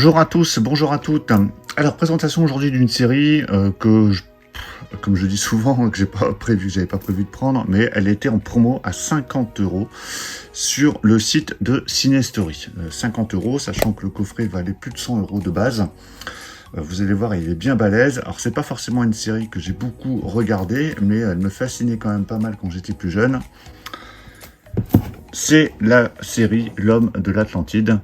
Bonjour à tous, bonjour à toutes. Alors, présentation aujourd'hui d'une série comme je dis souvent, que j'avais pas prévu de prendre, mais elle était en promo à 50 € sur le site de Cinestory. 50 €, sachant que le coffret valait plus de 100 € de base. Vous allez voir, il est bien balèze. Alors, c'est pas forcément une série que j'ai beaucoup regardée, mais elle me fascinait quand même pas mal quand j'étais plus jeune. C'est la série L'Homme de l'Atlantide,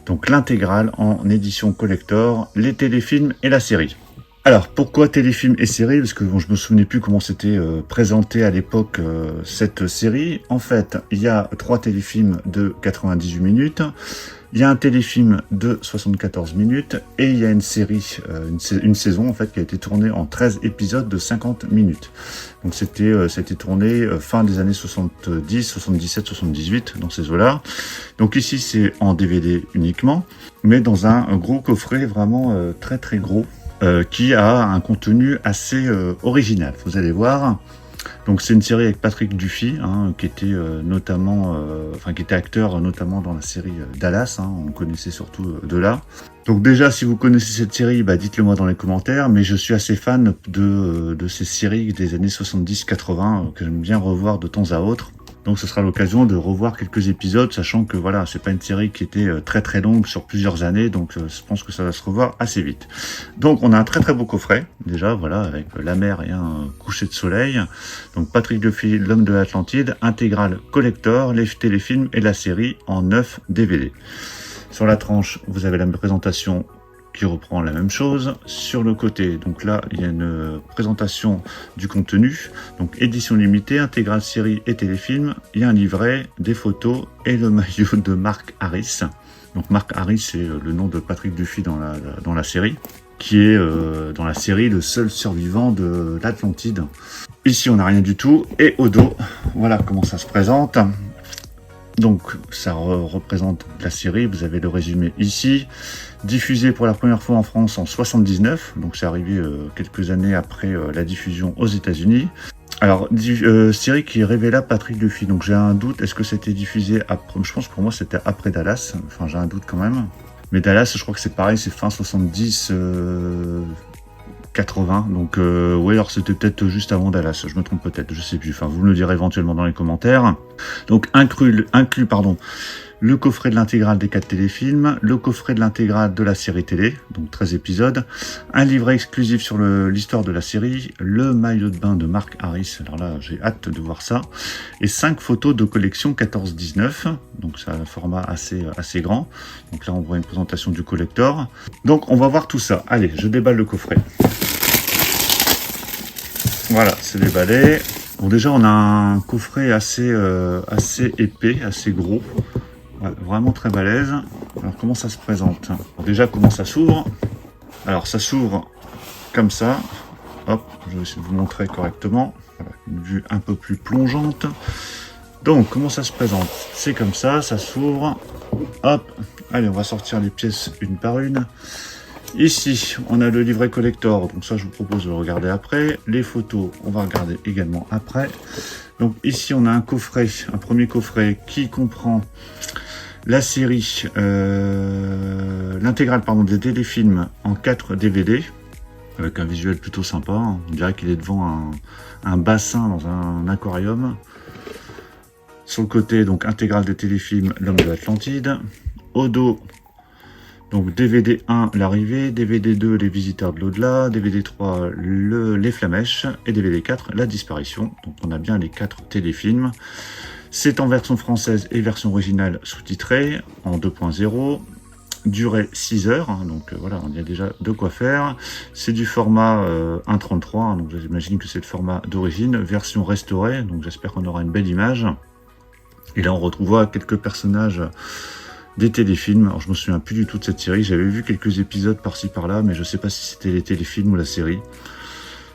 donc l'intégrale en édition collector, les téléfilms et la série. Alors, pourquoi téléfilm et série? Parce que bon, je me souvenais plus comment c'était présenté à l'époque cette série. En fait, il y a 3 téléfilms de 98 minutes, il y a un téléfilm de 74 minutes et il y a une série, une saison en fait qui a été tournée en 13 épisodes de 50 minutes. Donc c'était tourné fin des années 70, 77, 78 dans ces eaux-là. Donc ici c'est en DVD uniquement, mais dans un gros coffret vraiment très très gros. Qui a un contenu assez original, vous allez voir. Donc c'est une série avec Patrick Duffy, qui était qui était acteur notamment dans la série Dallas, on le connaissait surtout de là. Donc déjà, si vous connaissez cette série, dites-le moi dans les commentaires, mais je suis assez fan de ces séries des années 70-80 que j'aime bien revoir de temps à autre. Donc ce sera l'occasion de revoir quelques épisodes, sachant que voilà, c'est pas une série qui était très très longue sur plusieurs années, donc je pense que ça va se revoir assez vite. Donc on a un très très beau coffret, déjà voilà, avec la mer et un coucher de soleil. Donc Patrick Duffy, L'Homme de l'Atlantide, intégrale collector, les téléfilms et la série en 9 DVD. Sur la tranche, vous avez la présentation qui reprend la même chose. Sur le côté, donc là, il y a une présentation du contenu, donc édition limitée, intégrale série et téléfilm. Il y a un livret, des photos et le maillot de Mark Harris. Donc Mark Harris, c'est le nom de Patrick Duffy dans la série, qui est dans la série le seul survivant de l'Atlantide. Ici, on n'a rien du tout. Et au dos, voilà comment ça se présente. Donc ça représente la série, vous avez le résumé ici, diffusé pour la première fois en France en 79, donc c'est arrivé quelques années après la diffusion aux États-Unis. Alors, série qui révéla Patrick Duffy, donc j'ai un doute, est-ce que c'était diffusé après? Je pense que pour moi c'était après Dallas, enfin j'ai un doute quand même. Mais Dallas, je crois que c'est pareil, c'est fin 70, 80, donc oui, alors c'était peut-être juste avant Dallas, je me trompe peut-être, je sais plus, enfin vous me le direz éventuellement dans les commentaires. Donc inclus le coffret de l'intégrale des 4 téléfilms, le coffret de l'intégrale de la série télé, donc 13 épisodes, un livret exclusif sur l'histoire de la série, le maillot de bain de Mark Harris, alors là j'ai hâte de voir ça, et 5 photos de collection 14-19, donc c'est un format assez grand, donc là on voit une présentation du collector. Donc on va voir tout ça, allez, je déballe le coffret. Voilà, c'est déballé. Bon, déjà on a un coffret assez épais, assez gros. Ouais, vraiment très balèze. Alors comment ça se présente? Alors, déjà comment ça s'ouvre? Alors ça s'ouvre comme ça. Hop, je vais essayer de vous montrer correctement. Voilà, une vue un peu plus plongeante. Donc comment ça se présente? C'est comme ça s'ouvre. Hop, allez, on va sortir les pièces une par une. Ici, on a le livret collector, donc ça je vous propose de le regarder après. Les photos, on va regarder également après. Donc ici, on a un coffret, un premier coffret qui comprend la série, l'intégrale des téléfilms en 4 DVD, avec un visuel plutôt sympa. On dirait qu'il est devant un bassin dans un aquarium. Sur le côté, donc intégrale des téléfilms L'Homme de l'Atlantide. Au dos, donc DVD 1, l'arrivée, DVD 2, les visiteurs de l'au-delà, DVD 3, les flamèches, et DVD 4, la disparition. Donc on a bien les 4 téléfilms. C'est en version française et version originale sous-titrée, en 2.0. Durée 6 heures, donc voilà, on y a déjà de quoi faire. C'est du format 1.33, donc j'imagine que c'est le format d'origine. Version restaurée, donc j'espère qu'on aura une belle image. Et là on retrouvera quelques personnages des téléfilms. Alors je me souviens plus du tout de cette série, j'avais vu quelques épisodes par-ci par-là, mais je sais pas si c'était les téléfilms ou la série.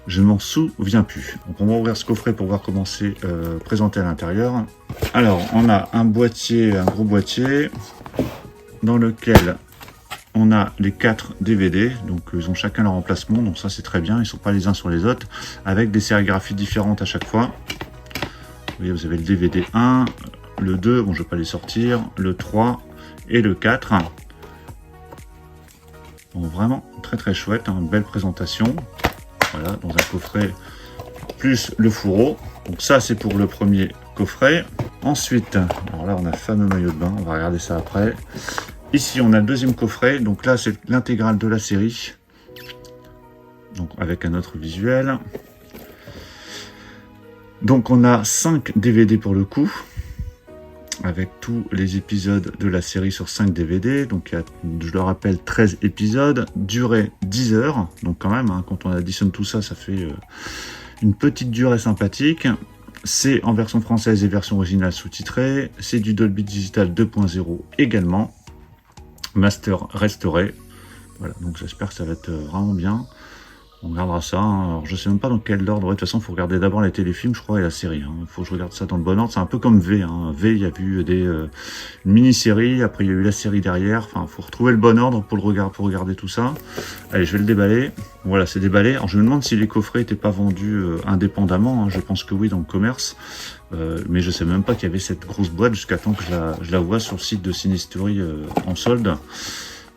Je ne m'en souviens plus. Donc on va ouvrir ce coffret pour voir comment c'est présenté à l'intérieur. Alors on a un boîtier, un gros boîtier, dans lequel on a les 4 DVD, donc ils ont chacun leur emplacement, donc ça c'est très bien, ils ne sont pas les uns sur les autres, avec des sérigraphies différentes à chaque fois. Vous voyez, vous avez le DVD 1, le 2, bon je ne vais pas les sortir, le 3 et le 4. Donc vraiment très très chouette, hein, belle présentation. Voilà, dans un coffret plus le fourreau. Donc ça c'est pour le premier coffret. Ensuite, alors là on a le fameux maillot de bain, on va regarder ça après. Ici on a le deuxième coffret, donc là c'est l'intégrale de la série. Donc avec un autre visuel. Donc on a 5 DVD pour le coup, avec tous les épisodes de la série sur 5 DVD. Donc il y a, je le rappelle, 13 épisodes, durée 10 heures. Donc quand même, hein, quand on additionne tout ça, ça fait une petite durée sympathique. C'est en version française et version originale sous-titrée. C'est du Dolby Digital 2.0 également. Master restauré. Voilà, donc j'espère que ça va être vraiment bien. On regardera ça. Hein. Alors, je sais même pas dans quel ordre. Ouais, de toute façon, il faut regarder d'abord les téléfilms, je crois, et la série. Il faut que je regarde ça dans le bon ordre. C'est un peu comme V. Hein. V, il y a eu une mini-série. Après, il y a eu la série derrière. Enfin, il faut retrouver le bon ordre pour regarder tout ça. Allez, je vais le déballer. Voilà, c'est déballé. Alors, je me demande si les coffrets n'étaient pas vendus indépendamment. Hein. Je pense que oui, dans le commerce. Mais je sais même pas qu'il y avait cette grosse boîte jusqu'à temps que je la vois sur le site de Cinestory en solde.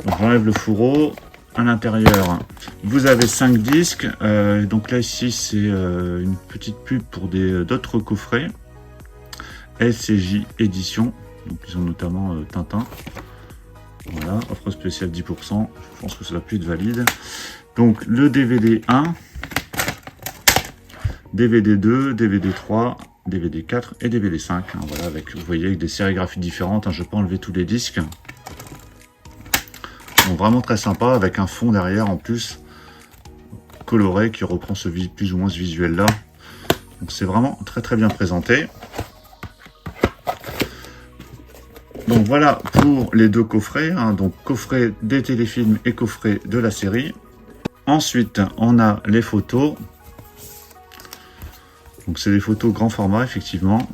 Donc, j'enlève le fourreau. À l'intérieur, vous avez 5 disques. Donc là, ici, c'est une petite pub pour d'autres coffrets. LCJ Édition. Donc, ils ont notamment Tintin. Voilà, offre spéciale 10%. Je pense que ça va plus être valide. Donc, le DVD 1, DVD 2, DVD 3, DVD 4 et DVD 5. Hein, voilà, avec, vous voyez, avec des sérigraphies différentes. Hein, je peux enlever tous les disques. Donc vraiment très sympa, avec un fond derrière en plus coloré qui reprend plus ou moins ce visuel là. Donc c'est vraiment très très bien présenté. Donc voilà pour les deux coffrets, hein, donc coffret des téléfilms et coffret de la série. Ensuite on a les photos. Donc c'est des photos grand format effectivement.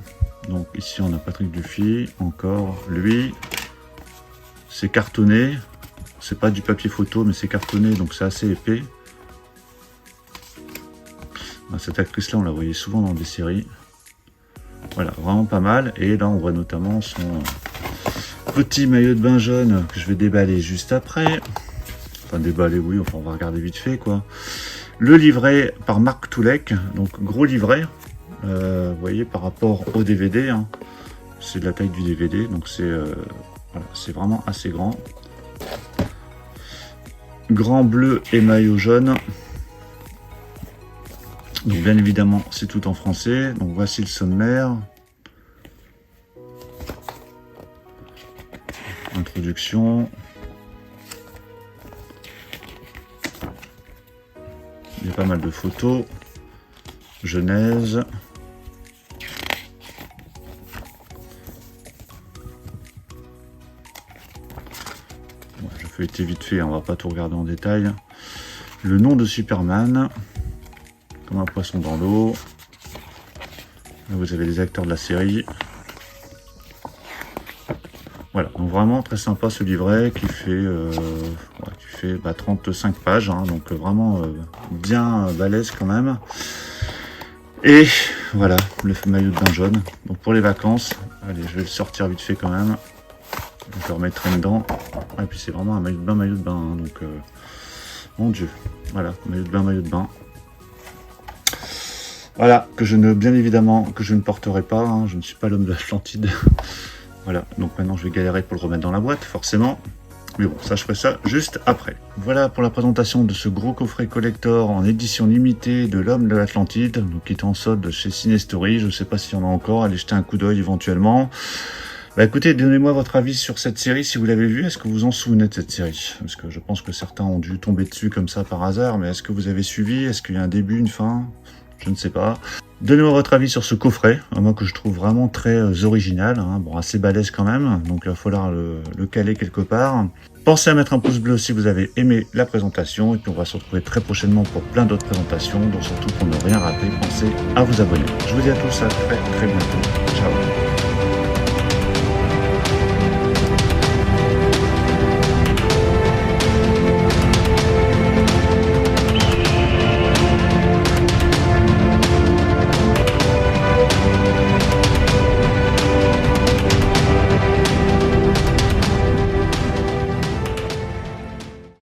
Donc ici on a Patrick Dufy, encore lui. C'est cartonné. C'est pas du papier photo, mais c'est cartonné, donc c'est assez épais. Cette actrice-là, on la voyait souvent dans des séries. Voilà, vraiment pas mal. Et là, on voit notamment son petit maillot de bain jaune que je vais déballer juste après. Enfin, déballer, oui, enfin, on va regarder vite fait, quoi. Le livret par Marc Toulek, donc gros livret. Vous voyez, par rapport au DVD, hein. C'est de la taille du DVD, donc c'est voilà, c'est vraiment assez grand. Grand bleu et maillot jaune. Donc bien évidemment c'est tout en français. Donc voici le sommaire. Introduction. Il y a pas mal de photos. Genèse. Feuilleter vite fait, on va pas tout regarder en détail. Le nom de Superman, comme un poisson dans l'eau. Là, vous avez les acteurs de la série. Voilà, donc vraiment très sympa ce livret qui fait, 35 pages, hein, donc vraiment bien balèze quand même. Et voilà, le maillot de bain jaune. Donc pour les vacances, allez, je vais le sortir vite fait quand même. Je le remettrai dedans. Et puis c'est vraiment un maillot de bain. Hein, donc, mon Dieu. Voilà, maillot de bain. Voilà, bien évidemment, que je ne porterai pas. Hein, je ne suis pas l'homme de l'Atlantide. Voilà, donc maintenant je vais galérer pour le remettre dans la boîte, forcément. Mais bon, ça je ferai ça juste après. Voilà pour la présentation de ce gros coffret collector en édition limitée de l'homme de l'Atlantide, donc qui est en solde chez Cinestory. Je ne sais pas s'il y en a encore, allez jeter un coup d'œil éventuellement. Bah écoutez, donnez-moi votre avis sur cette série si vous l'avez vue. Est-ce que vous en souvenez de cette série? Parce que je pense que certains ont dû tomber dessus comme ça par hasard, mais est-ce que vous avez suivi? Est-ce qu'il y a un début, une fin? Je ne sais pas. Donnez-moi votre avis sur ce coffret, moi que je trouve vraiment très original, hein. Bon, assez balèze quand même, donc il va falloir le caler quelque part. Pensez à mettre un pouce bleu si vous avez aimé la présentation, et puis on va se retrouver très prochainement pour plein d'autres présentations, donc surtout pour ne rien rater, pensez à vous abonner. Je vous dis à tous à très très bientôt. Ciao.